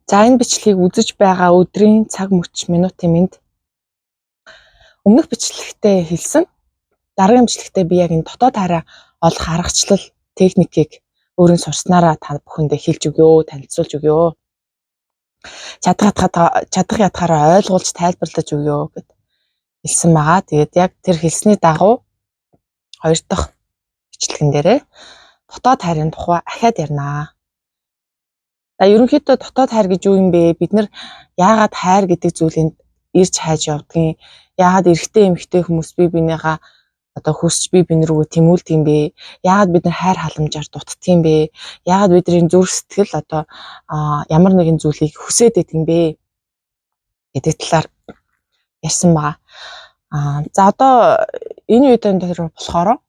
За энэ бичлэгийг үзэж байгаа өдрийн цаг мөч минутын минут. Өмнөх бичлэгтээ хэлсэн. Дараагийн бичлэгтээ би яг энэ дотоод хараа олох аргачлал техникийг өөрийн сурснараа та бүхэндээ хэлж өгөө, танилцуулж өгөө. Чадах ятгаараа ойлгуулж тайлбарлаж өгөө гэд хэлсэн байгаа. Тэгээд яг тэр хэлсний дагуу хоёр дахь бичлэгэн дээрээ дотоод хайрын тухай ахаад ярнаа. Ерөнхийдөө дотоод хайр гэж юу юм бэ? Бид нар яагаад хайр гэдэг зүйлийг ирж хайж явдгийг, яагаад эрэгтэй эмэгтэй хүмүүс бие бинийгаа хүсч бие бинээ рүү тэмүүлдэг юм бэ? Яагаад бид нар хайр халамжаар дутдаг юм бэ? Яагаад бидний зүрх сэтгэл ямар нэгэн зүйлийг хүсээд байдаг юм бэ? гэдэг талаар ярьсан байгаа. За одоо энэ үеийн дээр болохоор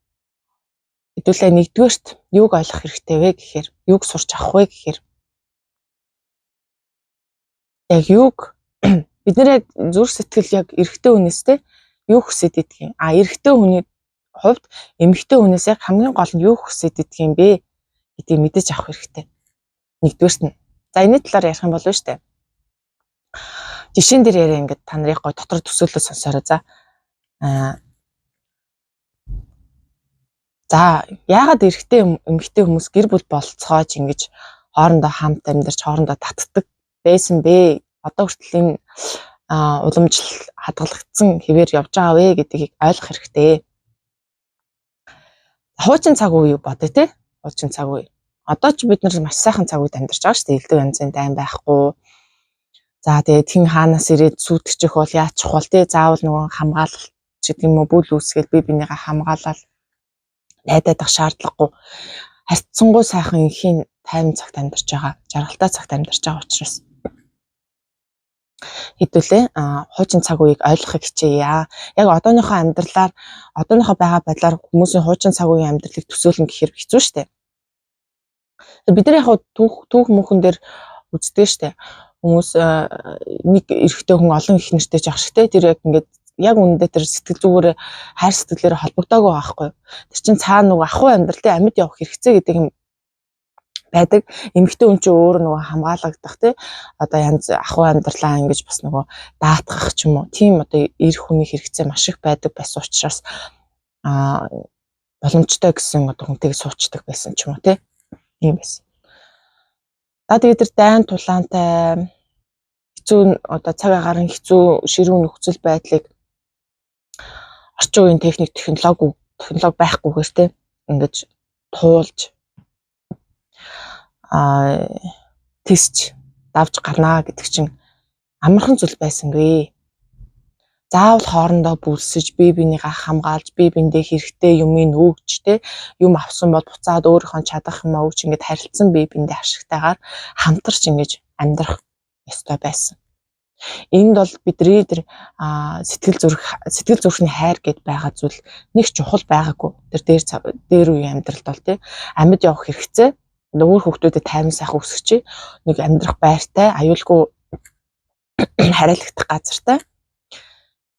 хэдүүлээ нэгдүгээрт юуг ойлгох хэрэгтэй вэ гэхээр, юуг сурч авах вэ гэхээр яг юуг бид нэр зүрх сэтгэл яг эрэгтэй хүнээстэй юу хүсээд идэх юм. Эрэгтэй хүний хувьд эмэгтэй хүнээс яг хамгийн гол нь юу хүсээд идэх юм бэ гэдгийг мэдэж авах хэрэгтэй. Нэгдүгээрт нь. За энэ талаар ярих юм болов шүү дээ. Жишээн дээр яриа ингээд та нарыг гой дотор төсөөлөө сонсоорой. За яагаад эрэгтэй эмэгтэй хүмүүс гэр бүл болцоож ингэж хоорондоо хамт амьдарч хоорондоо татдаг байсан бэ? Одоо хүртэл энэ уламжлал хадгалагдсан хэвээр явж байгаа вэ гэдгийг ойлгох хэрэгтэй. Хуучин цаг үеийг бодъё те. Хуучин цаг үе. Одоо ч бид нар маш сайхан цаг үед амьдарч байгаа шүү дээ. Элдв янзын дайн байхгүй. За тэгээд хэн хаанаас ирээд сүйтгэчих бол яачих бол те. Заавал нөгөө хамгаалалт гэдэг юм уу, бүл үүсгээл бие бинийгаа хамгаалал найдаад ах шаардлагагүй. Харьцангуй сайхан ихийн тайван цагт амьдарч байгаа, жаргалтай цагт амьдарч байгаа учраас хэдүүлээ хуучин цаг үеийг ойлгохыг хичээе. Яг одооныхоо амьдралаар, одооныхоо байгаа байдлаар хүмүүсийн хуучин цаг үеийн амьдралыг төсөөлнө гэхээр хэцүү шүү дээ. Бид нар яг түүх мөнхөн дээр үздэг шүү дээ. Хүмүүс нэг эрэгтэй хүн олон их нэртэй жах шиг те. Тэр яг ингээд яг үнэндээ тэр сэтгэл зүгээрээ хайр сэтгэлээр холбогдоогүй байхгүй. Тэр чинь цаана нөгөө ахуй амьдралын амьд явах хэрэгцээ гэдэг юм байдаг. Эмэгтэй хүн чинь өөрөө нөгөө хамгаалагдах те. Одоо янз ахуй амьдралаа ингэж бас нөгөө даатгах ч юм уу. Тийм одоо эр хүний хэрэгцээ маш их байдаг байсан учраас боломжтой гэсэн одоо хүнтэйг суучдаг байсан ч юм уу те. Ийм байсан. Тэгээд тэр дайн тулаантай хэцүү одоо цаг агаарын хэцүү ширүүн нөхцөл байдлыг орчин үеийн техник технологи байхгүйгээр те ингэж туулж тесч давж гарнаа гэдэг чинь амархан зүйл байсангүй. Заавал хоорондоо бүлсэж бие бинийгаа хамгаалж бие биендээ хэрэгтэй юмыг өгч те юм авсан бол буцаад өөрийнхөө чадах юм өгч ингэж харилцсан бие биендээ ашигтайгаар хамтарч ингэж амьдрах ёстой байсан. Энд бол бидний тэр сэтгэл зүрхний хайр гэд байгаа зүйл нэг чухал байгаагүй. Тэр дээр үеийн амьдралд бол те амьд явах хэрэгцээ өөр хүүхдүүдэд тайван сайхан өсгөж нэг амьдрах байртай аюулгүй хариалагдах газартай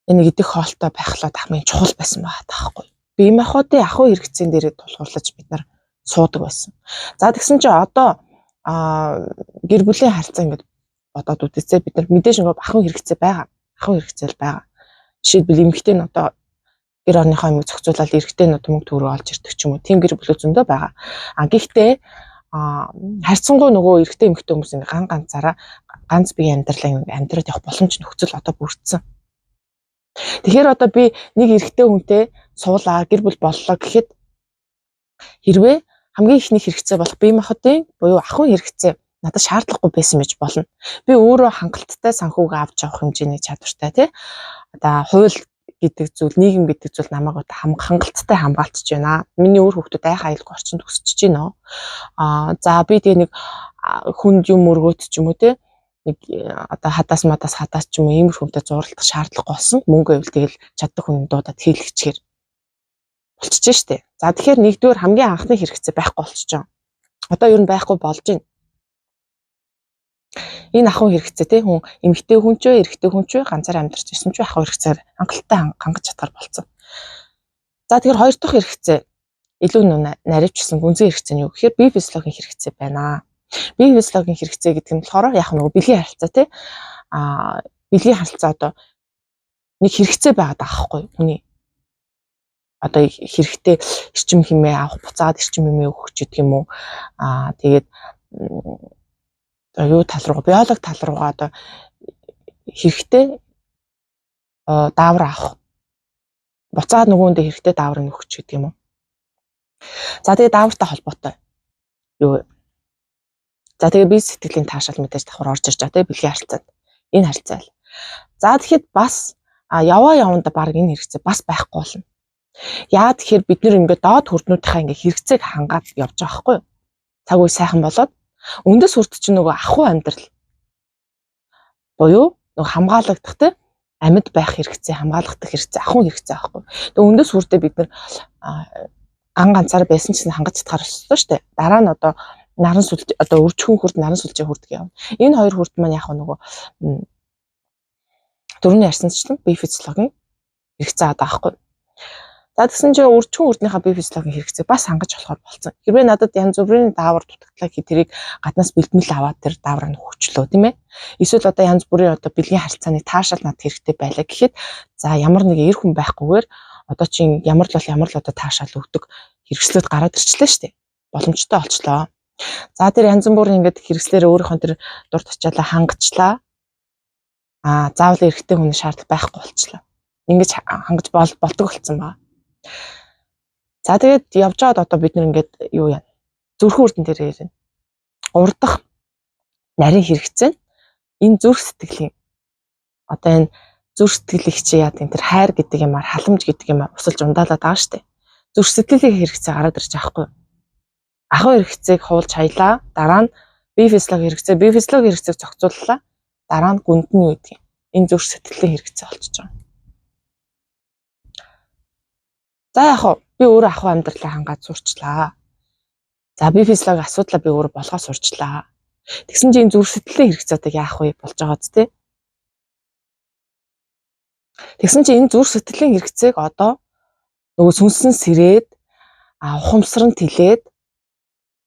энэ идэх хоолтой байхлаад хамгийн чухал байсан байгаа таахгүй. Бие махбодын ахуй хэрэгцээнд дээр тулгуурлаж бид нар суудаг байсан. За тэгсэн чинь одоо гэр бүлийн харилцаа ингээд бодоод үзээсэй бид нар мэдээж нэг ахуй хэрэгцээ байгаа. Ахуй хэрэгцээ л байгаа. Жишээлбэл эмэгтэй нь одоо гэр орныхоо юм зохицуулаад эрэгтэй нь мөнгө төгрөг олж ирдэг ч юм уу. Тийм гэр бүлүүд зөндөө байгаа. Гэхдээ харьцангуй нөгөө эрэгтэй эмэгтэй хүмүүс ингээ ганцаараа ганц биеийн амьдралаа амьдраад явах боломж нөхцөл одоо бүрдсэн. Тэгэхээр одоо би нэг эрэгтэй хүнтэй суулаа гэр бүл боллоо гэхэд хэрвээ хамгийн ихний хэрэгцээ болох бие махбодын буюу ахуй хэрэгцээ надад шаардлагагүй байсан байж болно. Би өөрөө хангалттай санхүүгээ авч явах хэмжээний чадвартай тий. Одоо хууль гэдэг зүйл, нийгэм гэдэг зүйл намайг хангалттай хамгаалчихж байна. Миний өөр хүүхдүүд айхаа аюулгүй орчинд өсөж байна. За би тэгээ нэг хүнд юм өргөөд ч юм уу те нэг одоо хадаас ч юм уу иймэрхүүнтэй зурлах шаардлагагүй болсон. Мөнгө байвал тэгэл чаддаг хүн дуудаад хийлгэчихээр болчихж штэ. За тэгэхээр нэгдүгээр хамгийн анхны хэрэгцээ байхгүй болчихж байгаа. Одоо ер нь байхгүй болж байна. Энэ ахуй хэрэгцээ те хүн эмэгтэй хүн ч эрэгтэй хүн ч ганцаар амьдарч ирсэн ч ахуй хэрэгцээр хангалттай хангаж чадхаар болсон. За тэгэхээр хоёр дахь хэрэгцээ илүү наривчсан гүнзгий хэрэгцээ нь юу гэхээр бие физиологийн хэрэгцээ байна. Бие физиологийн хэрэгцээ гэдэг нь болохоор яг нөгөө бэлгийн харилцаа тий. Бэлгийн харилцаа одоо нэг хэрэгцээ байгаад байгаа хгүй хүний. Одоо хэрэгтэй эрчим хэмээ авах, буцаад эрчим хэмээ өгөх ч гэдэг юм уу. Тэгээд юу тал руу биологи тал руугаа одоо хэрэгтэй даавар авах. Буцаад нөгөөндөө хэрэгтэй даавар нь өгч гэдэг юм уу. За тэгээд даавартай холбоотой юу. За тэгээд бие сэтгэлийн таашаал мэдээж давхар орж ирж байгаа тийм бэлгийн харилцаанд. Энэ харилцаа л. За тэгэхэд бас яванда баг энэ хэрэгцээ бас байхгүй болно. Яа тэгэхээр бид нэр ингээд доод хүрднүүдийнхаа ингээд хэрэгцээг хангаад явж байгаа байхгүй юу? Цаг үе сайхан болоод өндөс хүрд чинь нөгөө ахуй амьдрал буюу нөгөө хамгаалагдах те амьд байх хэрэгцээ, хамгаалагдах хэрэгцээ, ахуй хэрэгцээ байхгүй. Тэгээ өндөс хүрдээ бид нэр ганцаар байсан ч хангаж чадхаар болчихсон шүү дээ. Дараа нь одоо наран сүлж одоо өрчхөн хүрд наран сүлжээ хүрдэг юм. Энэ хоёр хүрд маань яг нөгөө дөрөвний ярьсанчлан бие физиологийн хэрэгцээ аваад байхгүй. За тэгсэн чинь өрчхөн хүрднийхаа бие физиологийн хэрэгцээ бас хангаж болохоор болцсон. Хэрвээ надад янз бүрийн даавар дутагдлаа гэхэд тэрийг гаднаас бэлтгэл аваад тэр даавар нь хөгжлөө тийм ээ. Эсвэл одоо янз бүрийн одоо бэлгийн харилцааны таашаал надад хэрэгтэй байлаа гэхэд за ямар нэг эр хүн байхгүйгээр одоо чинь ямар л одоо таашаал өгдөг хэрэгслүүд гараад ирчлээ шүү дээ. Боломжтой болчлоо. За тэр янз бүрийн ингээд хэрэгслээр өөрийнхөө тэр дур тачаалаа хангацлаа. Заавал эрэгтэй хүний шаардлага байхгүй болчлоо. Ингэж хангаж болдог болсон байна. За тэгээд явж байгаад одоо бид нэг ингээд юу яа. Зүрхэн үрдэн дээр ярина. Урдах нарийн хэрэгцээ энэ зүрх сэтгэлийн одоо энэ зүрх сэтгэлийг чи яа тийм тэр хайр гэдэг юмар халамж гэдэг юмар усалж ундаалаад байгаа штэ. Зүрх сэтгэлийн хэрэгцээ гараад ирж байгаа хгүй. Ахуй хэрэгцээг хуулж хаялаа. Дараа нь бие физиологийн хэрэгцээг зохицууллаа. Дараа нь гүнд нь юу гэдэг юм. Энэ зүрх сэтгэлийн хэрэгцээ болчихж байгаа. За яг хоо би өөрөө ахуй амьдралаа хангаад сурчлаа. За бие физиологийн асуудлаа би өөрөө болгоод сурчлаа. Тэгсэн чинь зүрх сэтгэлийн хэрэгцээтэй яах вэ болж байгаа зү тэ. Тэгсэн чинь энэ зүрх сэтгэлийн хэрэгцээг одоо нөгөө сүнсэн сэрээд ухамсар нь тэлээд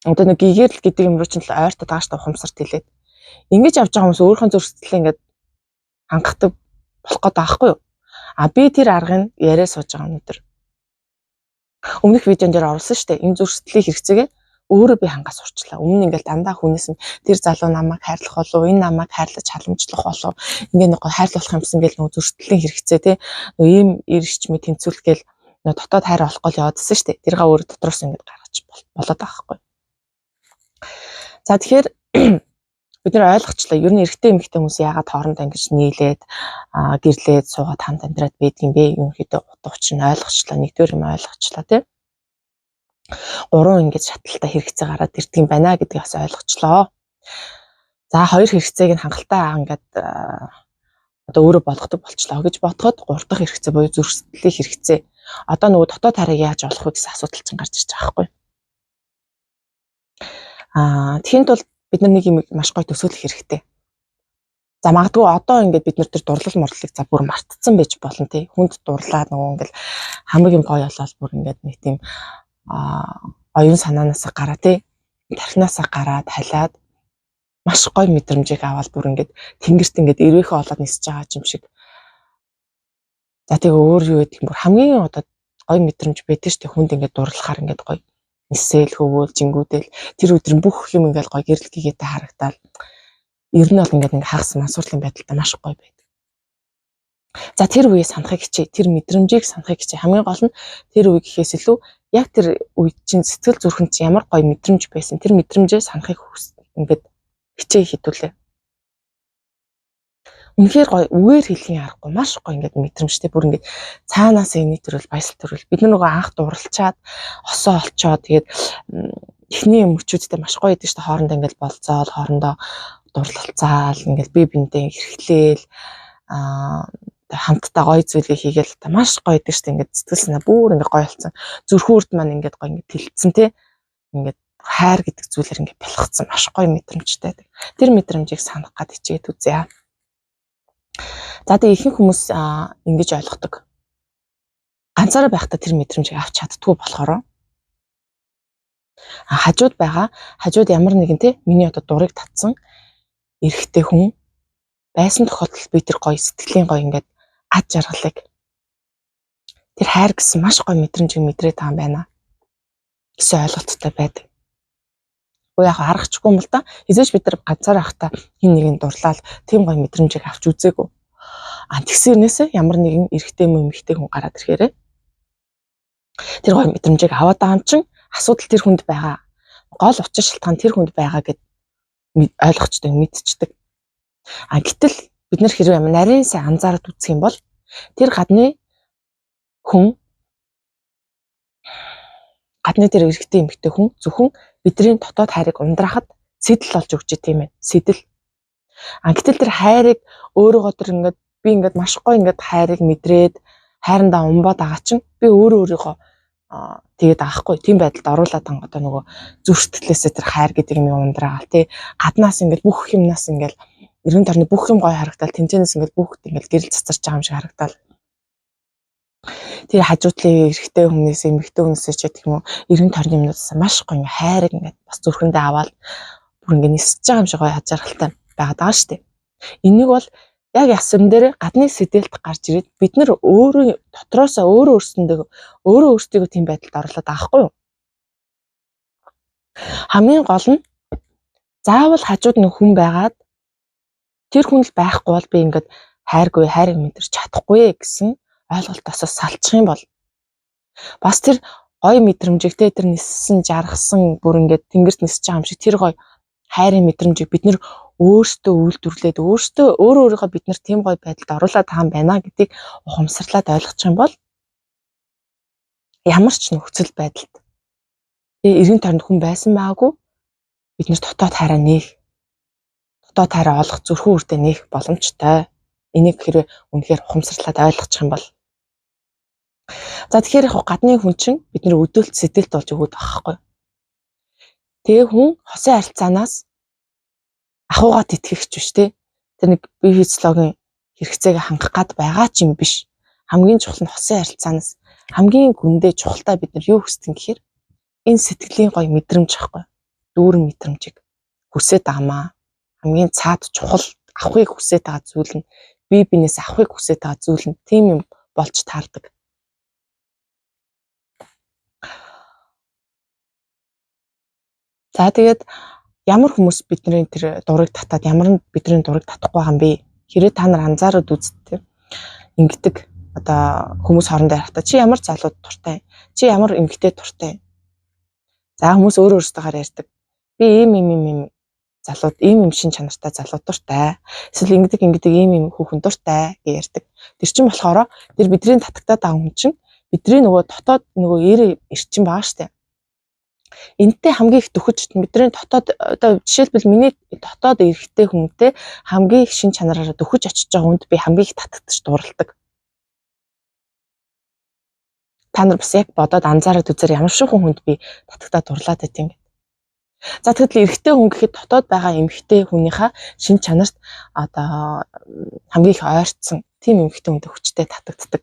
одоо нэг гэгэрл гэдэг юм руу чинь л ойртод байгаа шүү дээ ухамсар тэлээд. Ингэж явж байгаа хүмүүс өөрийнхөө зүрх сэтгэлээ ингээд хангадаг болох гэдэг аахгүй юу? Би тэр аргыг яриа сууж байгаа өнөдөр. Өмнөх видеон дээр оруулсан шүү дээ. Энэ зүрх сэтгэлийн хэрэгцээгээ өөрөө би хангаас сурчлаа. Өмнө ингээл дандаа хүнээс нь тэр залуу намайг хайрлах болов, энэ намайг хайрлаж халамжлах болов, ингээ нэг хайрлуулах юмсан гэл нөгөө зүрх сэтгэлийн хэрэгцээ те. Нөгөө ийм ирчмээ тэнцвүүлэх гээл нөгөө дотоод хайр олох гол яваадсэн шүү дээ. Тэргээ өөрөө дотроос ингээд гаргаж болоод байгаа хгүй. За тэгэхээр бид нэр ойлгочлаа. Ер нь эрэгтэй эмэгтэй хүмүүс яагаад хоорондоо ингэж нийлээд гэрлээд суугаад хамт амьдраад байдгийн бэ? Ерөнхийдөө утга учир нь ойлгочлаа. Нэгдүгээр юм ойлгочлаа тийм. Гурван ингэж шаталтай хэрэгцээ гараад ирдэг юм байна гэдгийг бас ойлгочлоо. За хоёр хэрэгцээг нь хангалттай ингээд одоо өөрөө болгодог болчлоо гэж бодоход гурав дахь хэрэгцээ буюу зүрх сэтгэлийн хэрэгцээ. Одоо нөгөө дотоод харийг яаж олох вэ гэсэн асуудал чинь гарч ирж байгаа байхгүй. Тэхийн тулд бид нэг юм маш гоё төсөөлөх хэрэгтэй. За магадгүй одоо ингээд бид нар тэр дурлал морлыг за бүр мартцсан байж болно тий. Хүнд дурлаад нөгөө ингээд хамгийн гоё болол бүр ингээд нэг тийм оюун санаанаасаа гараа тий. Тархинаасаа гараад халиад маш гоё мэдрэмжийг аваад бүр ингээд тэнгэрт ингээд ирвэхэ олоод нисэж байгаа юм шиг. За тэгээ өөр юу гэдэг юм бүр хамгийн одоо гоё мэдрэмж байдаг шүү дээ. Хүнд ингээд дурлахаар ингээд гоё нисэл хөвөөл жингүүдэл тэр өдөр бүх юм ингээд гоё гэрэл гэгээтэй харагдаад ер нь бол ингээд хагас мансуурлын байдалтай маш гоё байдаг. За тэр үеийг санахыг хичээ, тэр мэдрэмжийг санахыг хичээ. Хамгийн гол нь тэр үе гэхээс илүү яг тэр үед чинь сэтгэл зүрхэнд чинь ямар гоё мэдрэмж байсан. Тэр мэдрэмжээ санахыг ингээд хичээ хитүүлээ. Үнэхээр гоё үгээр хэлхийн аргагүй маш гоё ингээд мэдрэмжтэй бүр ингээд цаанаас эний төрөл баясал төрөл бид нөгөө анх дурлцаад осоо олцоод тэгээд эхний мөчүүдтэй маш гоё идэв штэ хоорондоо ингээд болцоол хоорондоо дурлалцаал ингээд бие биендээ хэрхлээл хамтдаа гоё зүйлийг хийгээл маш гоё идэв штэ ингээд сэтгэл санаа бүр ингээд гоё болсон зүрхэн үрд маань ингээд гоё ингээд тэлцсэн те ингээд хайр гэдэг зүйлээр ингээд бэлгцсэн маш гоё мэдрэмжтэй тэр мэдрэмжийг санах гад хичээд үзье. За тэгээ ихэнх хүмүүс ингэж ойлгодог. Ганцаараа байхдаа тэр мэдрэмжийг авч чаддгүй болохоор Хажууд ямар нэгэн те миний одоо дурыг татсан эрэгтэй хүн байсан тохиолдолд би тэр гоё сэтгэлийн гоё ингээд ад жаргалыг тэр хайр гэсэн маш гоё мэдрэмжийг мэдрээд байгаа юм байна гэсэн ойлголттой байдаг. Уу яг харахчгүй юм л да. Эзэж бид нар ганцаар байхдаа хин нэгийг дурлал тийм гоё мэдрэмжийг авч үзээгүй. Тэгсэрнээсээ ямар нэгэн эрэгтэй эмэгтэй хүн гараад ирэхээр тэр гоё мэдрэмжийг аваад байгаа юм чин асуудал тэр хүнд байгаа. Гол учир шалтгаан тэр хүнд байгаа гэд ойлгочтой мэдчихдэг. Гэтэл бид нар хэрвээ нарийн сайн анзаараад үзэх юм бол тэр гадны тэр эрэгтэй эмэгтэй хүн зөвхөн бидний дотоод хайрыг ундраахад сэтэл олж өгч тийм ээ. Сэтэл. Гэтэл тэр хайрыг өөрөөгөө тэр ингээд би ингээд маш гоё ингээд хайрыг мэдрээд хайрандаа умбаад байгаа чинь би өөрийгөө тэгээд аахгүй тийм байдалд оруулаад байгаа одоо нөгөө зүрх сэтгэлээсээ тэр хайр гэдэг юм ундраагаал тий гаднаас ингээд бүх юмнаас ингээд эргэн тойрны бүх юм гоё харагдал тэнцэнээс ингээд бүгд ингээд гэрэл цацарч байгаа юм шиг харагдал тэр хажуутлын эрэгтэй хүнээс эмэгтэй хүнээс ч гэх юм уу эргэн тойрны юмнуудаас маш гоё хайрыг ингээд бас зүрхэндээ аваад бүр ингээд нисэж байгаа юм шиг гоё хажааралтай байгаад байгаа шүү дээ. Энийг бол яг ясвэн дээр гадны сэдэлт гарч ирээд бид нар өөрөө дотроосоо өөрөө өөрсдөө тийм байдалд орлоод байгаа хгүй юу? Хамгийн гол нь заавал хажууд нэг хүн байгаад тэр хүн л байхгүй бол би ингээд хайрыг мэдэрч чадахгүй гэсэн ойлголтоос салчих юм бол бас тэр гоё мэдрэмжтэй тэр ниссэн жаргасан бүр ингээд тэнгэрт нисэж байгаа юм шиг тэр гоё хайрын мэдрэмжийг бид нэр өөртөө үйлдвэрлээд өөрийгөө бид нар тийм гоё байдалд оруулаад байгаа юм байна гэдгийг ухамсарлаад ойлгочих юм бол ямар ч нөхцөл байдалд эргэн тойронд хүн байсан байгаагүй бид нар дотоод хайраа олох зүрхэн үрдэ нээх боломжтой. Энийг хэрвээ үнэхээр ухамсарлаад ойлгочих юм бол за тэгэхээр яг гадны хүн чинь бидний өдөөлт сэтгэлд болж өгöd байгаа хгүй. Тэгээ хүн хосын харилцаанаас ахуйгаа тэтгэгч биш те. Тэр нэг бие физиологийн хэрэгцээг хангах гад байгаа ч юм биш. Хамгийн чухал нь хосын харилцаанаас хамгийн гүндээ чухалтай бид нар юу хүсдэг гэхээр энэ сэтгэлийн гоё мэдрэмж ахгүй. Дүүрэн мэдрэмжийг хүсээд байгаамаа. Хамгийн цаад чухал авахыг хүсээд байгаа зүйл нь бие биенээс авахыг хүсээд байгаа зүйл нь тийм юм болж таардаг. За тэгээд ямар хүмүүс бидний тэр дурыг татаад ямар нь бидний дурыг татахгүй байгаа юм бэ? Хэрэг та нар анзаараад үзтээ. Ингэдэг одоо хүмүүс хоорондоо ярихтаа чи ямар залууд дуртай? Чи ямар эмэгтэй дуртай? За хүмүүс өөрөөсдөө ярьдаг. Би ийм залууд ийм шин чанартай залууд дуртай. Эсвэл ингэдэг ийм хүүхэн дуртай гэж ярьдаг. Тэр чинь болохоор тэр бидний татагтаад байгаа хүн чинь бидний нөгөө дотоод нөгөө эрчин байгаа штэ. Энтэй хамгийн их дөхөж бидний дотоод одоо жишээлбэл миний дотоод эрэгтэй хүнтэй хамгийн их шин чанараараа дөхөж очиж байгаа хүнд би хамгийн их татагдаж дууралдаг. Та нар бас яг бодоод анзаараад үзээр ямар шихэн хүнд би татагдаад дурлаад байт юм. За тэгэхээр эрэгтэй хүн гэхэд дотоод байгаа эмэгтэй хүнийхээ шин чанарт одоо хамгийн их ойрцсон тийм эмэгтэй хүнтэй хүчтэй татагддаг.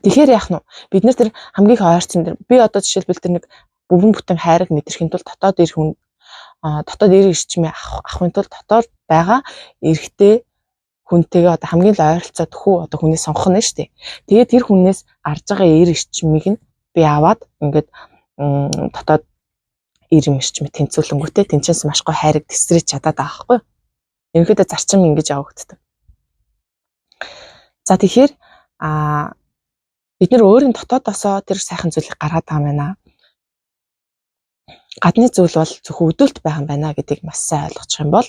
Тэгэхээр яах нь бид нар тэр хамгийн их ойрцсон дэр би одоо жишээлбэл тэр нэг бүрэн бүтэн хайрыг мэдрэхин тулд дотоод эр ирчмээ авахын тулд дотоод байгаа эрэгтэй хүнтэйгээ одоо хамгийн л ойролцоод хүү одоо хүнээ сонгох нь шүү дээ. Тэгээд тэр хүнээс арж байгаа эр ирчмийг нь би аваад ингээд дотоод эр ирчмээ тэнцвүүлэнгүүтээ тэнцэнс маш гой хайрыг тесрэж чадаад байгаа хгүй. Ерөнхийдөө зарчим ингэж явагддаг. За тэгэхээр бид нэр өөрийн дотоодосоо тэр сайхан зүйлийг гаргаад байгаа юм байна. Гадны зүйл бол зөвхөн өдөөлт байгаа юм байна гэдгийг маш сайн ойлгочих юм бол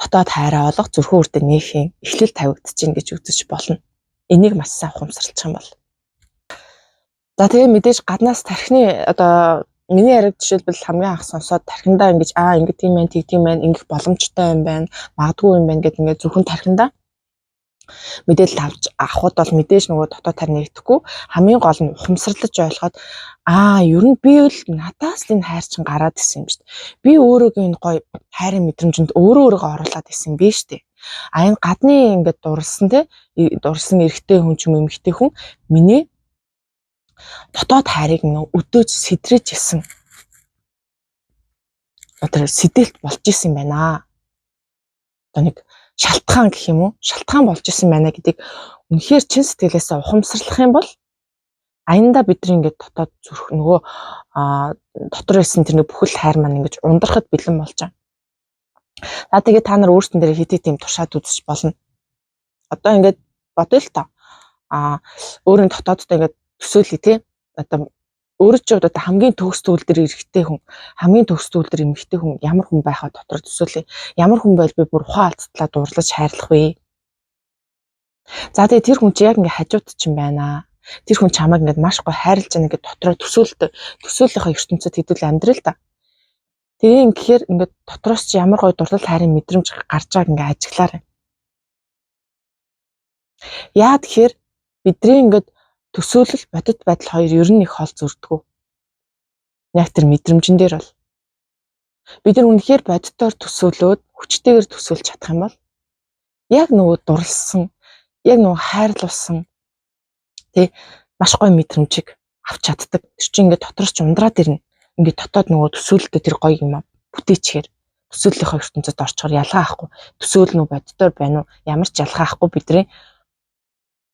дотоод хайраа олох зүрхэн үрдэ нээхийн эхлэл тавигдчихээн гэж үзэж болно. Энийг маш сайн ухамсарлах юм бол. За тэгээ мэдээж гаднаас тархины одоо миний яриад жишээлбэл хамгийн анх сонсоод тархиндаа ингэж ингэ тийм байх, тийм байх, ингэх боломжтой юм байна, магадгүй юм байна гэдэг ингээд зөвхөн тархиндаа мэдээлэл авч авахд бол мэдээж нөгөө дотоод тань нэгдэхгүй хамгийн гол нь ухамсарлаж ойлгоод ер нь би л надаас л энэ хайр чинь гараад исэн юм шүү дээ. Би өөрөөг энэ гоё хайрын мэдрэмжинд өөрийгөө оруулаад исэн юм биш үү? Энэ гадны ингээд дурсан эрэгтэй хүн ч юм эмэгтэй хүн миний дотоод хайрыг өдөөж сэтрэж исэн тэр сэдэлт болж исэн юм байна. Одоо нэг шалтгаан гэх юм уу? Шалтгаан болж исэн байна гэдгийг үнэхээр чин сэтгэлээсээ ухамсарлах юм бол аяндаа бидний ингээд дотоод зүрх нөгөө дотор байсан тэр бүхэл хайр маань ингэж ундрахад бэлэн болж байгаа. За тэгээд та нар өөрсдөн дээр хэдий тийм туршаад үзэж болно. Одоо ингээд бодъё л та. Өөрийн дотооддоо ингээд төсөөлье тий. Одоо өөрөө ч одоо хамгийн төгсдөл дээр эрэгтэй хүн, хамгийн төгсдөл дээр эмэгтэй хүн ямар хүн байхаа дотор төсөөлье. Ямар хүн байл би бүр ухаан алдтлаа дурлаж хайрлах вэ? За тэгээд тэр хүн чи яг ингээд хажууд чинь байна. Тэр хүн чамайг ингээд маш гоё хайрлаж байгаа ингээд дотроо төсөөлийнхөө ертөнцид хэдүүл амьдрал та. Тэгээ ингэхээр ингээд дотроос чи ямар гоё дурлал хайрын мэдрэмж гарч байгааг ингээд ажиглаарай. Яа тэгэхээр бидний ингээд төсөөлөл бодит байдал хоёр ер нь их хол зөрдгөө. Яг тэр мэдрэмжэн дээр бол бид нар үнэхээр бодитоор төсөөлөөд хүчтэйгээр төсөөлж чадах юм бол яг нөгөө дурлсан, яг нөгөө хайрлуулсан тий маш гоё мэдрэмжийг авч чаддаг. Тэр чинь ингээд дотроос ч ундраад ирнэ. Ингээд дотоод нөгөө төсөөлөлтөд тэр гоё юм бүтээчихээр төсөөллийнхөө ертөнцид орчхоор ялгаа ахгүй. Төсөөлөл нь бодитоор байна уу? Ямар ч ялгаа ахгүй бидний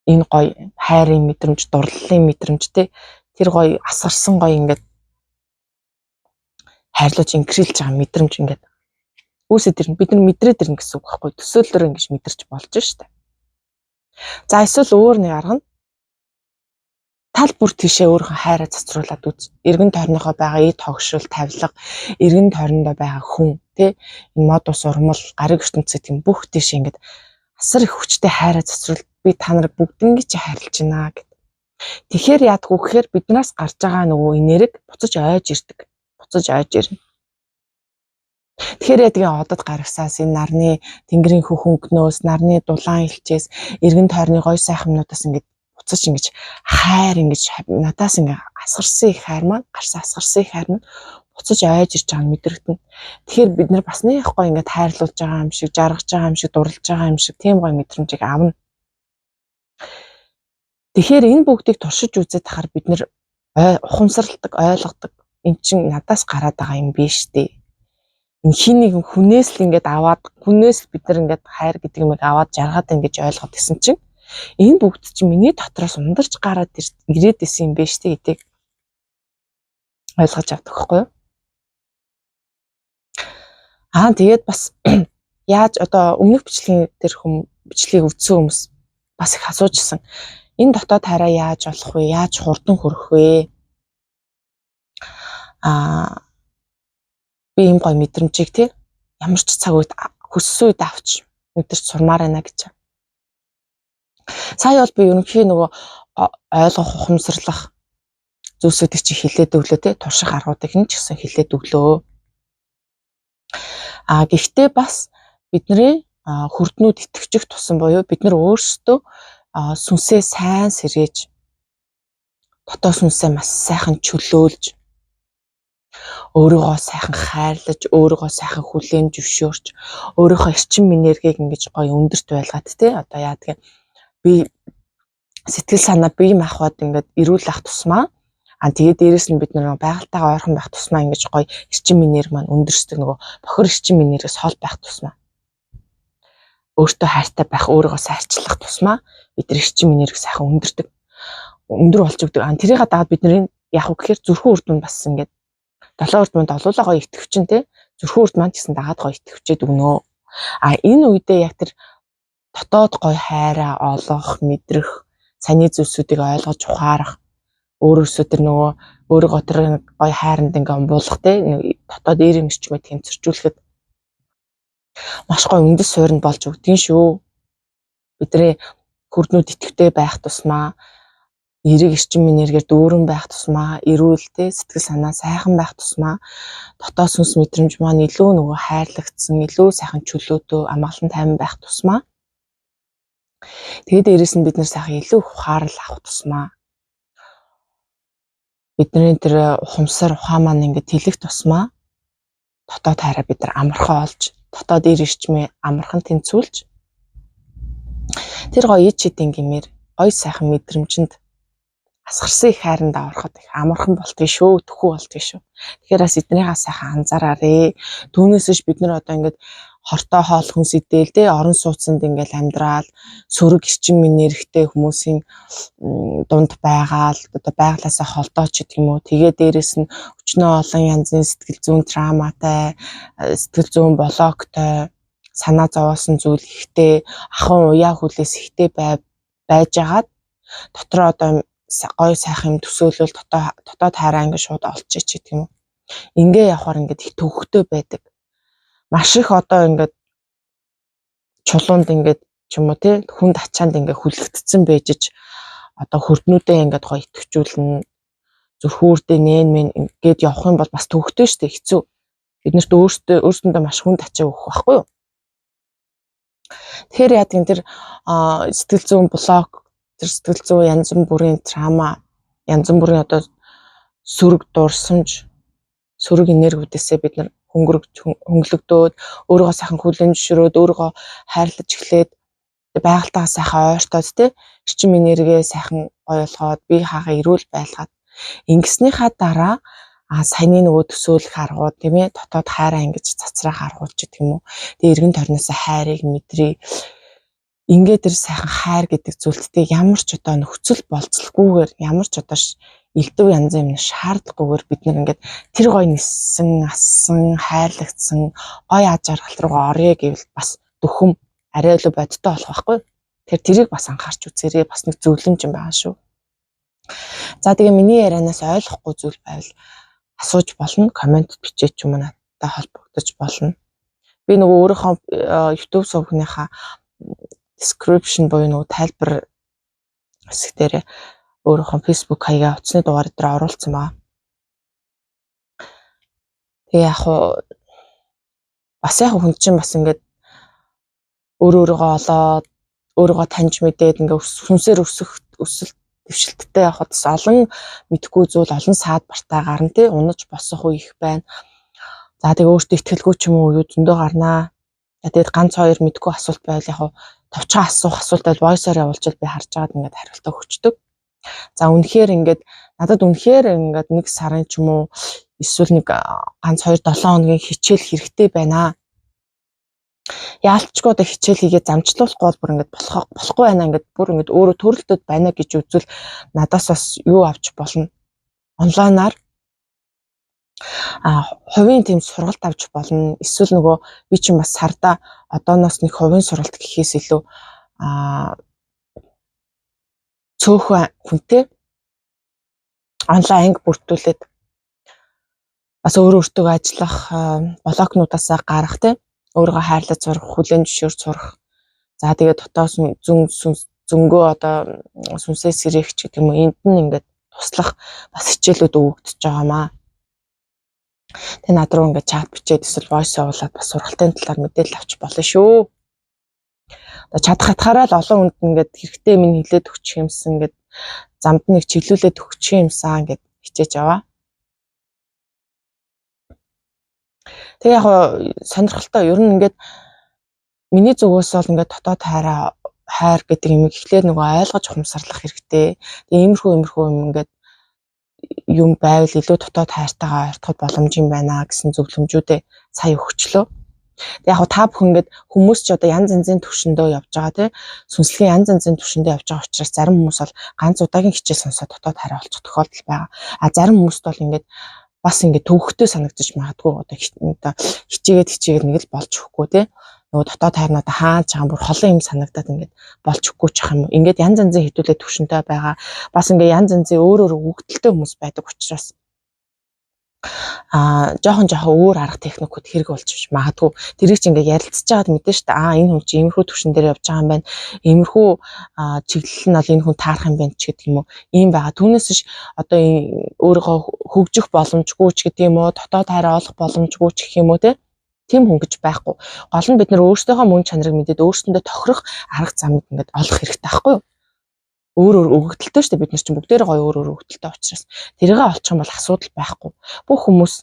энэ гоё хайрын мэдрэмж, дурлалын мэдрэмж тэр гоё асгарсан гоё ингээд хайрлаж инкрилж байгаа мэдрэмж ингээд үүсэт ирнэ. Бид нар мэдрээд ирнэ гэсэн үг байхгүй. Төсөөллөөр ингэж мэдэрч болж штэ. За эсвэл өөр нэг арга нь тал бүр тийшээ өөрийнхөө хайраа цацруулаад үз. Эргэн тойрныхоо байгаа эд хогшрол, тавилга, эргэн тойрондоо байгаа хүн энэ модус урмал, гариг ертөнцийн тийм бүх тийшээ ингээд асар их хүчтэй хайраа цацруул би та нарыг бүгднийг чи хайрлаж байна гэд. Тэгэхээр яадгүй гэхээр биднээс гарч байгаа нөгөө энерги буцаж ойж ирдэг. Буцаж ойж ирнэ. Тэгэхээр ядгийн одод гарагсаас энэ нарны тэнгэрийн хөхөнгнөөс, нарны дулаан илчээс, эргэн тойрны гой сайхан юмнуудаас ингээд буцаж ингэж хайр ингэж надаас ингээ асгарсан их хайр маань гарсан асгарсан их хайр маань буцаж ойж ирж байгаа нь мэдрэгдэнэ. Тэгэхээр бид нар бас нэг гоё ингээд хайрлуулж байгаа юм шиг, жаргаж байгаа юм шиг, дурлаж байгаа юм шиг тийм гоё мэдрэмжийг авна. Тэгэхээр энэ бүгдийг туршиж үзээд тахаар бид нар ухамсарладаг, ойлгодог. Эн чинь надаас гараад байгаа юм биш дээ. Энэ хин нэгэн хүнээс л ингээд аваад, хүнээс л бид нар ингээд хайр гэдэг юмыг аваад жаргаад ингэж ойлгоод гэсэн чинь энэ бүгд чинь миний дотроос ундарч гараад ирээд исэн юм биш дээ гэдгийг ойлгож авдаг байхгүй юу? Тэгээд бас яаж одоо өмнөх бичлэгийн дээр бичлэгийг үзсэн хүмүүс бас их асуужсэн. Энэ дотоод хайраа яаж олох вэ? Яаж хурдан хүрэх вэ? Би ийм гоё мэдрэмжийг тий ямар ч цаг үед хүссэн үед авч мэдэрч сурмаар байна гэж. Сая бол би ерөнхий нөгөө ойлгох ухамсарлах зүйлсүүдийг чи хилээд өглөө тий турших аргуудыг нь ч гэсэн хилээд өглөө. Гэхдээ бас бидний хүрднүүд итгэвчих тусан буюу бид нар өөрсдөө сүнсээ сайн сэргээж дотоод сүнсээ маш сайхан чөлөөлж өөрийгөө сайхан хайрлаж, өөрийгөө сайхан хүлээн зөвшөөрч, өөрийнхөө эрчим энергийг ингэж гоё өндөрт байлгаад тий одоо яадаг би сэтгэл санаа бие махбод ингээд эрүүл ах тусмаа тэгээд дээрэс нь бид нэг байгальтайгаа ойрхон байх тусмаа ингэж гоё эрчим энерги маань өндөрсдөг нөгөө бохир эрчим энергиэс хол байх тусмаа өөртөө хайртай байх, өөрийгөө сайрчлах тусмаа бид нар эрчим энерги сайхан өндөрдөг. Өндөр болж өгдөг. Тэрийг дагаад бидний яг уу гэхээр зүрхэн үрд нь бас ингээд 7 үрд манд олуулаа гоё итгэвчин тий зүрхэн үрд маань гэсэн дагаад гоё итгэвчээд өгнө. Энэ үедээ яг тэр дотоод гоё хайраа олох, мэдрэх, саний зүйлсүүдийг ойлгож ухаарах, өөрөөсөө тэр нөгөө өөрийгөө тэр гоё хайранд ингээд умбуулах тий дотоод эерэг эрчмээ тэмцэрчүүлэхэд маш гоё үндэс суурьнд болж өгдгийн шүү. Бидний хүрднүүд итгэвтэй байх тусмаа эерэг эрчим энергээр дүүрэн байх тусмаа эрүүлтэй сэтгэл санаа сайхан байх тусмаа дотоод сүнс мэдрэмж маань илүү нөгөө хайрлагдсан, илүү сайхан чөлөөтэй, амгалан тайван байх тусмаа тэгээд дээрэс нь бид нар сайхан илүү ухаарал авах тусмаа бидний тэр ухамсар ухаан маань ингээд тэлэх тусмаа дотоод хайраа бид нар амархан олж, дотоод эер эрчмээ амархан тэнцвүүлж тэр гоё ид шидийн гэмээр гоё сайхан мэдрэмжинд асгарсан их хайрандаа ороход их амархан болтгий шүү, төхөө болтгий шүү. Тэгэхээр бас эднийхээ сайхан анзаараарэ. Түүнээсш бид нар одоо ингээд хортой хоол хүн сэдээл те орон сууцнд ингээд амьдрал сөрөг эрчим энергитэй хүмүүсийн дунд байгаал одоо байглаасаа холдооч гэх юм уу. Тэгээ дээрэс нь өчнөө олон янзын сэтгэл зүйн травматай, сэтгэл зүйн блоктой, санаа зовоосон зүйл ихтэй, ахын уяа хүлээс ихтэй байжгаад дотроо одоо гоё сайхан юм төсөөлөл дотоод хайраа ингээд шууд олчих ч гэх юм уу. Ингээ явахаар ингээд их төвөгтэй байдаг. Маш их одоо ингээд чулуунд ингээд ч юм уу тий хүнд ачаанд ингээд хүлэгдсэн байжж одоо хөрднүүдээ ингээд гоё итгэжүүлнэ. Зүрхүүрдээ нэн ингээд явах юм бол бас төвөгтэй шүү дээ, хэцүү. Биднэрт өөрсдөндөө маш хүнд ачаа өгөх байхгүй юу? Тэгэхээр яа гэдэг тэр сэтгэл зүйн блок, тэр сэтгэл зүйн янз бүрийн траума, янз бүрийн одоо сөрөг дурсамж, сөрөг энергиудээсээ бид нар хөнгөлөгдөөд өөрийгөө сайхан хүлээн зөвшөөрөөд өөрийгөө хайрлаж эхлээд байгальтайгаа сайхан ойртоод тий эрчим энергээ сайхан гоё болгоод бие хаагаа эрүүл байлгаад ингэснийхаа дараа саяны нөгөө төсөөлөх аргууд тийм ээ дотоод хайраа ингэж цацраах аргууд ч гэх юм уу. Тэгээ эргэн тойрноос хайрыг мэдрээ. Ингээд тэр сайхан хайр гэдэг зүйлттэй ямар ч одоо нөхцөл болцлоггүйгээр ямар ч одоо элдв янзын юм шаардлагагүйгээр бид нар ингээд тэр гоё ниссэн, ассан, хайрлагдсан гоё аж аргал руугаа орё гэвэл бас дөхөм арай илүү бодтой болох байхгүй. Тэрийг бас анхаарч үзээрэй. Бас нэг зөвлөмж юм байна шүү. За тэгээ миний ярианаас ойлгохгүй зүйл байвал асууж болно, коммент бичээч юм надтай холбогдож болно. Би нөгөө өөрийнхөө YouTube сувгийнхаа description буюу нөгөө тайлбар хэсэг дээр өөрийнхөө Facebook хаягаа утасны дугаар дээр оруулсан баа. Тэгээ яг бас хүн чинь бас ингээд өөрийгөө олоод өөрийгөө таньж мэдээд ингээд сүнсээр өсөх өсөлт дэвшилттэй явахад бас олон мэдхгүй зүйл олон саад бартаа гарна тий унаж босох үе их байна. За тэгээ өөртөө ихтгэлгүй ч юм уу юу зөндөө гарнаа. Тэгээд ганц хоёр мэдхгүй асуулт байвал яг товчхон асуух асуулт байл voice-оор явуулчвал би харж байгаад ингээд хариултаа өгчдөг. За үнэхээр ингээд надад үнэхээр ингээд нэг сарын ч юм уу эсвэл нэг ганц 2-7 хоногийн хичээл хэрэгтэй байна. Яалтчгүй одоо хичээл хийгээд замчлуулахгүй бол бүр ингээд болохгүй байна ингээд бүр ингээд өөрөө төрөлтөд байна гэж үзвэл надаас бас юу авч болно. Онлайнаар хувийн тийм сургалт авч болно. Эсвэл нөгөө би чинь бас сарда одооноос нэг хувийн сургалт гэхээс илүү цөөхөн хүнтэй онлайн анги бүртгүүлээд бас өөртөө ажиллах блокнуудаасаа гарах тий өөрийгөө хайрлаж сурах, хүлээн зөвшөөрч сурах. За тэгээд дотоос зөнгөө одоо сүнсээ сэрэх ч гэдэг юм уу энд нь ингээд туслах бас хичээлүүд өгөгдөж байгаамаа. Тэгээ над руу ингээд чат бичээд эсвэл voice явуулаад бас сургалтын талаар мэдээлэл авч болно шүү. Одоо чадах хатгаараа л олон хүнд ингээд хэрэгтэй минь хилээд өгчих юмсан ингээд замд нэг чиглүүлээд өгчих юмсан ингээд хичээж аваа. Тэгээ яг сонирхолтой ер нь ингээд миний зүгээс бол ингээд дотоод хайр гэдэг юм ихлээр нөгөө ойлгож ухамсарлах хэрэгтэй. Тэгээ иймэрхүү юм ингээд юм байвал илүү дотоод хайртайгаа ойртоход боломж юм байна гэсэн зөвлөмжүүдээ сая өгчлөө. Тэгээ яг та бүхэн ингээд хүмүүс ч одоо янз янзын төвшөндөө явж байгаа тий сүнслэгийн янз янзын төвшөндөө явж байгаа учраас зарим хүмүүс бол ганц удаагийн хичээл сонсоод дотоод хайраа олчих тохиолдол байгаа. Зарим хүмүүст бол ингээд бас ингээд төвөгтэй санагдчих магадгүй одоо хичээгээд нэг л болж өгөхгүй тий нөгөө дотоод хайрнуудаа хааж байгаа бүр холын юм санагдаад ингээд болж өгөхгүй ч юм. Ингээд янз янзын хитүүлээ төвшөнтэй байгаа. Бас ингээд янз янзын өөр өгөгдөлтэй хүмүүс байдаг учраас жоохон өөр арга техникүүд хэрэг болж магадгүй. Тэрийг чи ингээд ярилцж байгаад мэдэн штэ. Энэ хүн чи иймэрхүү төвшин дээр явж байгаа юм байна. Иймэрхүү чиглэл нь бол энэ хүн таарах юм байна ч гэдэг юм уу. Ийм байгаа. Түүнээс ш одоо өөрийгөө хөгжих боломжгүй ч гэдэг юм уу. Дотоод хайраа олох боломжгүй ч гэх юм уу те. Тим хүн гэж байхгүй. Гол нь бид нар өөрсдийнхөө мөн чанарыг мэдээд өөрсөндөө тохирох арга замыг ингээд олох хэрэгтэй байхгүй юу? Өөр өгөгдөлтэй шүү дээ бид нар чинь бүгдээрээ гоё өөр өгөгдөлтэй учраас тэрийг олчих юм бол асуудал байхгүй. Бүх хүмүүс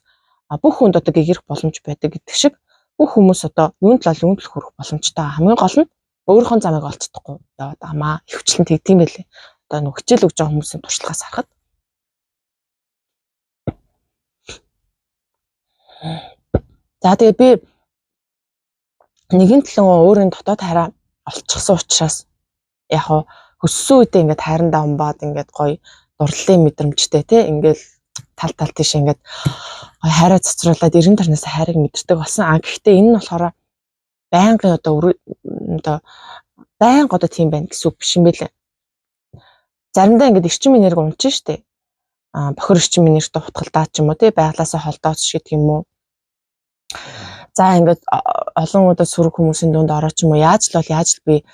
бүх хүнд одоо гэгэрх боломж байдаг гэдэг шиг бүх хүмүүс одоо юунд л хүрэх боломжтой. Хамгийн гол нь өөрийнхөө замыг олцдохгүй яваад байгаамаа. Хөвчлэн тийм байлээ. одоо нэг хичээл өгж байгаа хүмүүсийн туршлагаас харахад за тэгээд би нэгэн төлөө өөрийн дотоод хараа олчихсан учраас яг хөө хөссөн үедээ ингээд хайрандаа умбаад ингээд гоё дурлалын мэдрэмжтэй тий ингээд тал тийш ингээд гоё хайраа цацруулаад эргэн тойрноос хайрыг мэдэрдэг болсон. Гэхдээ энэ нь болохоор байнгын одоо байнга одоо тийм байна гэсэн үг биш юм байлээ. Заримдаа ингээд эрчим энерги унчин штэ. Бохир эрчим энергитэй хутгалдаа ч юм уу тий байглаасаа холдооц ч гэдэг юм уу. За ингээд олон удаа сүрэг хүмүүсийн дунд ороо ч юм уу яаж л би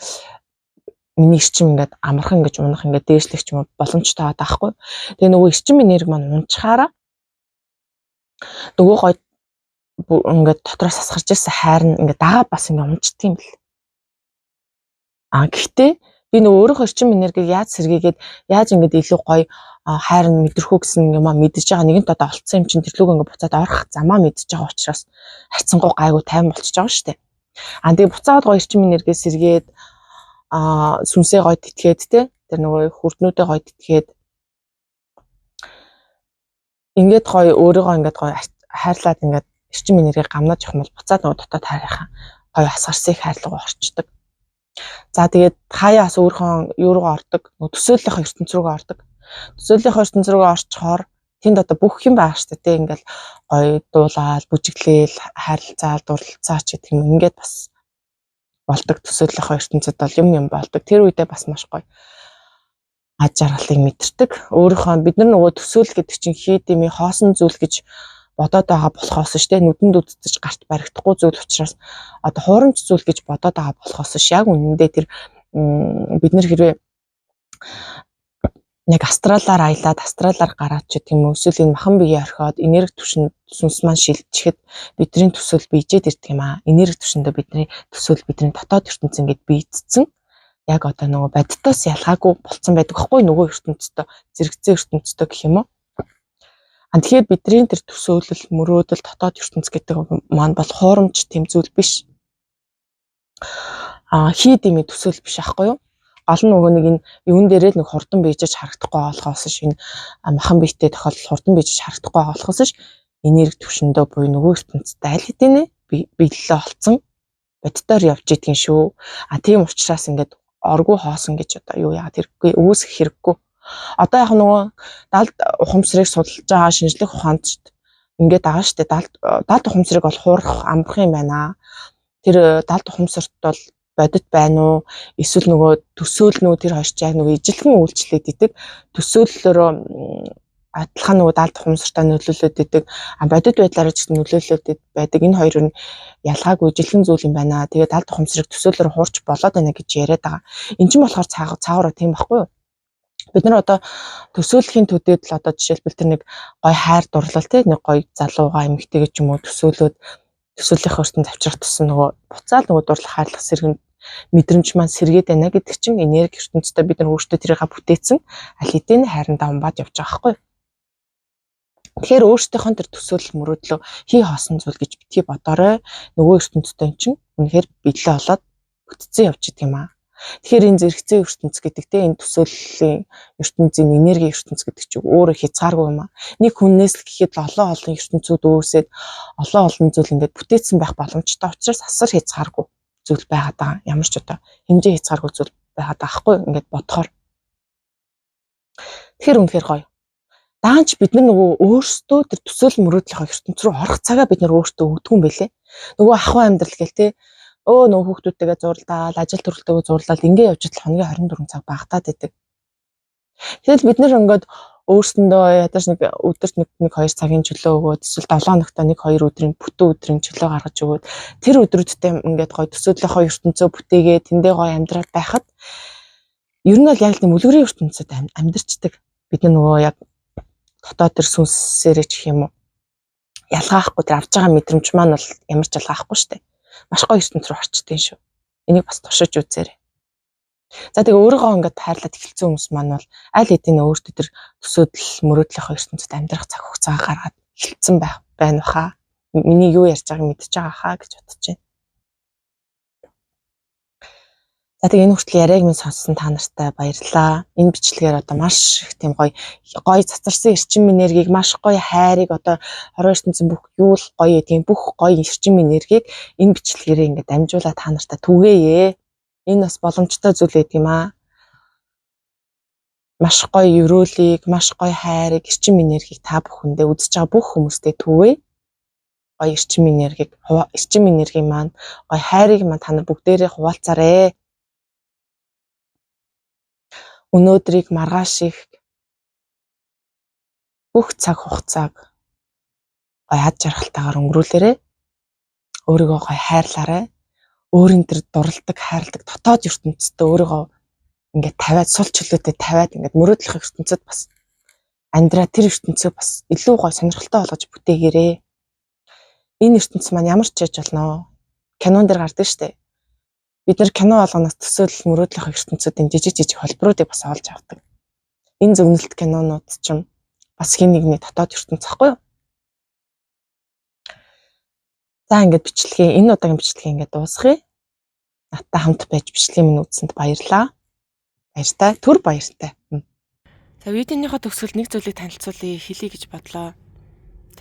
миний эрчим ингээд амархан ингэж унах ингээд дээшлэх ч юм уу боломжтой байгаа байхгүй. Тэгээ нөгөө эрчим энерги маань унчхаараа нөгөө гой ингээд дотроос хасгарч ирсэн хайр нь ингээд дагаа бас ингээд унчдаг юм бэл. Гэхдээ би нөгөө өөрийнхөө эрчим энергийг яаж сэргийгээд яаж ингээд илүү гоё хайр нь мэдрэхүү гэсэн юм мэдэж байгаа нэгэнт одоо олцсон юм чинь тэрлүүг ингээд буцаад орох замаа мэдэж байгаа учраас харьцангуй гайгүй тайван болчихж байгаа шүү дээ. Тэгээ буцаад гоё эрчим энергийг сэргээд сүнсээ гоё тэтгээд те тэр нөгөө хүрднүүдээ гоё тэтгээд ингээд гоё өөрийгөө ингээд гоё хайрлаад ингээд эрчим энергийг гамнаж явах юм бол буцаад нөгөө дотоод хайрынхаа гоё асгарсыг хайрлага орчдөг. За тэгээд хаяа бас өөрийнхөө юу руу ордог нөгөө төсөөллийнхөө ертөнц рүүгээ ордог. Төсөөллийнхөө ертөнц рүүгээ орчхоор тэнд одоо бүх юм байгаа шүү дээ. Ингээл гоё дуулаад, бүжиглээл, хайрлцаал, дурлалцаа ч гэх юм ингээд бас болдог төсөөллийнхөө ертөнцид бол юм болдог. Тэр үедээ бас маш гоё аж аргалыг мэдэрдэг. Өөрийнхөө бид нар нөгөө төсөөл гэдэг чинь хийдэмий хоосон зүйл гэж бодоод байгаа болохоос ш тэ нүдэнд үдцэж гарт баригдахгүй зүйл учраас одоо хуурамч зүйл гэж бодоод байгаа болохоос ш яг үнэндээ тэр бид нар хэрвээ нэг астралаар аялаад астралаар гараад ч гэх юм уу эсвэл энэ махан биеэ орхиод энерги түвшин сүнс маань шилжчихэд бидний төсөөл бийжээд ирдэг юм аа. Энерги түвшиндээ бидний төсөөл бидний дотоод ертөнц ингээд бийдсэн. Яг одоо нөгөө бодитоос ялгаагүй болцсон байдаг байхгүй нөгөө ертөнцтэй зэрэгцээ ертөнцтэй гэх юм уу. Тэгэхээр бидний тэр төсөөлөл мөрөөдөл дотоод ертөнц гэдэг маань бол хуурамч тэм зүйл биш. Хийдэмий төсөөл биш аахгүй юу? Гол нь нөгөө нэг энэ юун дээрээ нэг хурдан бийжэж харагдахгүй болохоос ш энэ махан биетэй тохиолдол хурдан бийжэж харагдахгүй болохоос ш энерги түвшиндөө буюу нөгөө ертөнцтэй аль хэдийнэ биелэлээ олцсон боддоор явж идэгэн шүү. Тийм учраас ингээд оргүй хоосон гэж одоо юу яагаад хэрэггүй үүсэх хэрэггүй. Одоо яг нөгөө далд ухамсарыг судалж байгаа шинжлэх ухаанд ингээд байгаа шүү дээ. Далд ухамсарыг бол хуурах амрах юм байна. Тэр далд ухамсарт бол бодит байна уу? Эсвэл нөгөө төсөөлнүү тэр хоёр ч яг нөгөө ижилхэн үйлчлээд идэг. Төсөөллөөрөө адилхан нөгөө далд ухамсартаа нөлөөлөд идэг. Бодит байдлаараа ч нөлөөлөд байдаг. Энэ хоёр нь ялгаагүй ижилхэн зүйл юм байна. Тэгээд далд ухамсарыг төсөөллөөр хуурч болоод байна гэж яриад байгаа. Энд чинь болохоор цаагаараа тийм байхгүй юу? Бид нар одоо төсөөлөхийн төдийд л одоо жишээлбэл тэр нэг гой хайр дурлал те нэг гой залууга эмэгтэйгээ ч юм уу төсөөлөөд төсөөллийн ертөнд авчрах тусан нөгөө буцаал нөгөө дурлах хайрлах сэргэн мэдрэмж маань сэргээд байна гэдэг чинь энерги ертөнцтэй бид нар өөрсдөө тэрийг бүтээсэн аль хэдийн хайрандаа умбаад явж байгаа байхгүй. Тэгэхээр өөрсдийнхөө тэр төсөөлөл мөрөөдлөө хий хоосон зүйл гэж битгий бодоорой. Нөгөө ертөнцтэй чинь үнэхээр биелээ болоод бүтцэн явж идэг юм аа. Тэгэхээр энэ зэрэгцээ ертөнц гэдэг те энэ төсөөллийн ертөнцийн энерги ертөнц гэдэг чинь өөрөө хязгааргүй юм аа. Нэг хүннээс л гэхэд л олон ертөнцүүд үүсээд олон зүйл ингээд бүтээсэн байх боломжтой учраас асар хязгааргүй зүйл байгаад байгаа. Ямар ч одоо хэмжээ хязгааргүй зүйл байгаад байгаа хгүй ингээд бодохоор. Тэгэхээр үнэхээр гоё. Даанч бид нар нөгөө өөрсдөө тэр төсөөлөл мөрөөдлийнхөө ертөнц рүү орох цагаа бид нар өөрсдөө өгдөг юм байлээ. Нөгөө ахуй амьдрал гэл те нөгөө хүүхдүүдтэйгээ зурлаад, ажил төрөлтэйгээ зурлаад ингээ явж идэл хоногийн 24 цаг багтаад байдаг. Тэгэл бид нэр ингээд өөрсөндөө ядаж нэг өдөрт нэг 2 цагийн чөлөө өгөөд эсвэл 7 хоногт нэг 2 өдрийн бүтэн өдрийн чөлөө гаргаж өгөөд тэр өдрүүдтэй ингээд гоё төсөөллийнхөө ертөнцөө бүтээгээ тэндээ гоё амьдраад байхад ер нь бол яг л үлгэрийн ертөнцид амьдарчдаг. Бид нөгөө яг дотоод тэр сүнсээрээ ч юм уу ялгаахгүй тэр авч байгаа мэдрэмж маань бол ямар ч ялгаахгүй шүү дээ. Маш гоё ертөнц рүү орчдгийн шүү. Энийг бас туршиж үзээрэй. За тэгээ өөрийгөө ингээд хайрлаад эхэлсэн хүмүүс маань бол аль хэдийн өөртөө тэр төсөөлөл мөрөөдлийнхөө ертөнцид амьдрах цаг хугацаа гаргаад эхэлсэн байна баха. Миний юу ярьж байгааг мэдчихэж байгаа хаа гэж бодож байна. За тэгээ энэ хүртэл яриаг минь сонссон та нартай баярлалаа. Энэ бичлэгээр одоо маш их тийм гоё цацарсан эрчим энергийг, маш гоё хайрыг одоо хорон ертөнцийн бүх юу л гоё тийм бүх гоё эрчим энергийг энэ бичлэгээрээ ингээд дамжуулаад та нартай түгээе. Энэ бас боломжтой зүйл байдаг юм аа. Маш гоё өрөөлийг, маш гоё хайрыг, эрчим энергийг та бүхэндээ үзэж байгаа бүх хүмүүстээ түгээе. Гоё эрчим энергийн маань гоё хайрыг маань та нар бүгдээрээ хуваалцаарай. Өнөөдрийг маргааш их бүх цаг хугацааг гоё ад жаргалтайгаар өнгөрүүлээрэй. Өөрийгөө гоё хайрлаарай. Өөрийн дээр дурладаг, хайрладаг дотоод ертөнцид өөрийгөө ингээд тавиад сул чөлөөтэй тавиад ингээд мөрөөдлөх ертөнцид бас амьдраа тэр ертөнцөө бас илүү гоё сонирхолтой болгож бүтээгээрэй. Энэ ертөнц маань ямар ч яж болно. Кинон дээр гардаг штеп. Бид нар кино болгоноос төсөөлөл мөрөөдлөх ертөнцүүдийн жижиг холбооруудыг бас олж авдаг. Энэ зөвнөлт кинонууд ч бас хин нэгний дотоод ертөнц ахгүй юу? За ингээд энэ удаагийн бичлэгээ ингээд дуусгая. Надтай хамт байж бичлэгийн минь үзсэнд баярлалаа. Баяртай, түр баяртай. За видеоныхоо төгсгөл нэг зүйлийг танилцуулъя хэлье гэж бодлоо.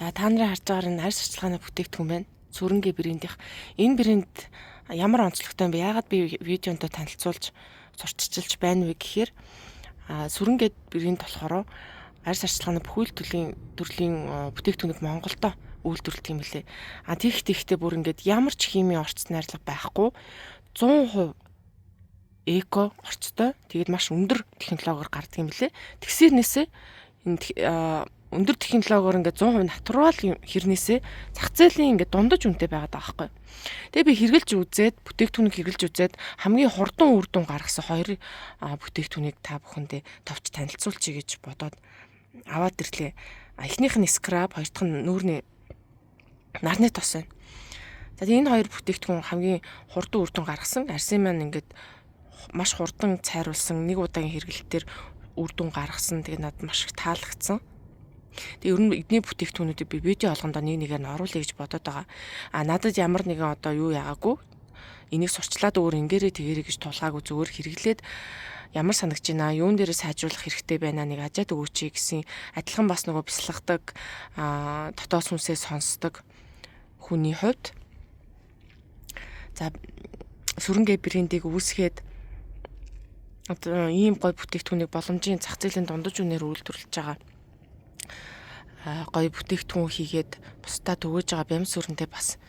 За та нарын харж байгаагаар нь арьс арчилгааны бүтээгдэхүүн байна. Сүрэнгээ брэндийнх. Энэ брэнд ямар онцлогтой юм бэ? Яагаад би видеонд танилцуулж сурталчилж байна вэ гэхээр сүрэнгээ брэнд болохоор арьс арчилгааны бүх төрлийн бүтээгдэхүүнийг Монголдо үйлдвэрлэдэг юм лээ. Тэгэхдээ бүр ингээд ямар ч химийн орц найрлага байхгүй 100% эко орцтой. Тэгээд маш өндөр технологиор гардаг юм лээ. Тэгсэрнээсээ өндөр технологиор ингээд 100% натурал хэрнээсээ зах зээлийн ингээд дундаж үнэтэй байгаад байгаа байхгүй. Тэгээ би хэрэглэж үзээд бүтээгдэхүүнийг хэрэглэж үзээд хамгийн хурдан үр дүн гаргасан хоёр бүтээгдэхүүнийг та бүхэндээ товч танилцуулчих гэж бодоод аваад ирлээ. Эхнийх нь скраб, хоёр дахь нь нүүрний нарны тос байна. За энэ хоёр бүтээгдэхүүн хамгийн хурдан үр дүн гаргасан. Арсын маань ингээд маш хурдан цайруулсан нэг удаагийн хэрэглэлтээр үр дүн гаргасан. Тэгээ надад маш их таалагдсан. Тэгээ ер нь эдний бүтээгдэхүүнүүдийг би видео олгондоо нэгээр нь оруулъя гэж бодоод байгаа. Надад ямар нэгэн одоо юу яагаагүй. Энийг сурчлаад өөр ингээрээ тэгэрэй гэж тулгаагүй зүгээр хэрэглээд ямар санагч байна, юун дээрээ сайжруулах хэрэгтэй байна, нэг ажаад өгөөч гэсэн адилхан бас нөгөө бясалгадаг, дотоос хүнсээ сонсдог хүний хувьд. За сүрэнгээ брендийг үүсгээд одоо ийм гоё бүтээгдэхүүнийг боломжийн зах зээлийн дундаж үнээр үйлдвэрлэж байгаа гоё бүтээгдэхүүн хийгээд бусдаа төгөөж байгаа бямс сүрэнтэй бас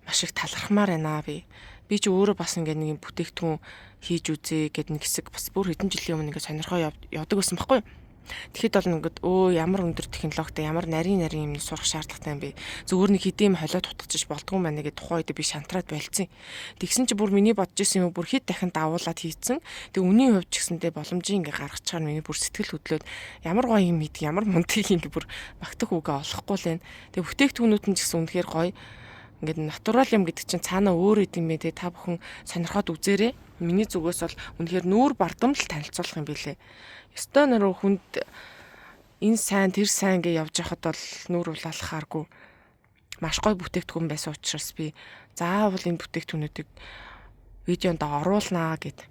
маш их талархмаар байна би. Би ч өөрөө бас ингээд нэг бүтээгдэхүүн хийж үзье гэдэг нэг хэсэг бас бүр хэдэн жилийн өмнө ингээд сонирхоо явдаг байсан байхгүй. Тэгэхэд бол ингээд ямар өндөр технологитой, ямар нарийн юм сурах шаардлагатай юм бэ? Зүгээр нэг хэдийн холиод утгачиж болдгоо маа гэдэг тухайн үед би шантраад болцсон. Тэгсэн чи бүр миний бодож исэн юм бүр хэд дахин давуулаад хийцэн. Тэг үнийн хувьд ч гэсэндээ боломжийн ингээд гаргаж чаар миний бүр сэтгэл хөдлөөд ямар гоё юм хийдэг, ямар мундаг ингээд бүр багтах үгээ олохгүй л байна. Тэг бүтээгдэхүүнүүд нь ч гэсэн үнэхээр гоё. Ингээд натурал юм гэдэг чинь цаанаа өөр идэм бэ те та бүхэн сонирхоод үзээрэй. Миний зүгээс бол үнэхээр нүүр бардамл танилцуулах юм билээ. Ёстой нөр хүнд энэ сайн тэр сайн гэж явж байхад бол нүүр улаалахааргүй маш гоё бүтээгдэхүүн байсан учраас би заавал энэ бүтээгдэхүүнүүдийг видеонд оруулнаа гэд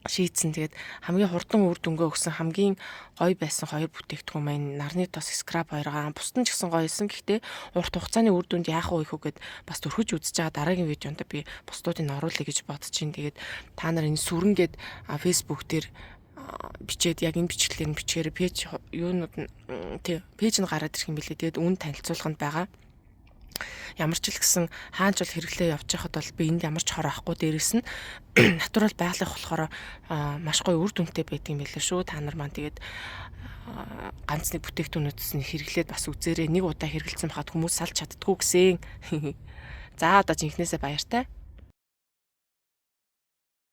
шийдсэн. Тэгээд хамгийн хурдан үр дүнгээ өгсөн хамгийн гоё байсан хоёр бүтээгдэхүүн маань нарны тос скраб хоёроо бусд нь ч гэсэн гоёсэн. Гэхдээ урт хугацааны үр дүнд яах вэ гэхэд бас төрхөж үзэж байгаа дараагийн видеонд би бусдуудыг оруулъя гэж бодож чинь. Тэгээд та нар энэ сүрэнгээд фэйсбүүк дээр бичээд яг энэ бичлэгийг бичгээр пэйж нь гараад ирэх юм билээ. Тэгээд үн танилцуулганд байгаа. Ямар ч л гэсэн хаач бол хэрэглээ явж байхад бол би энд ямар ч хор авахгүй дээрээс нь натурал байгалах болохоор маш гоё үр дүнтэй байдаг юм байлаа шүү. Та нар маань тэгээд ганц нэг бүтээгдэхүүнүүдс нь хэрэглээд бас үзээрэй. Нэг удаа хэрэгэлсэн байхад хүмүүс салж чаддгүй гэсэн. За одоо жинхнээсээ баяртай.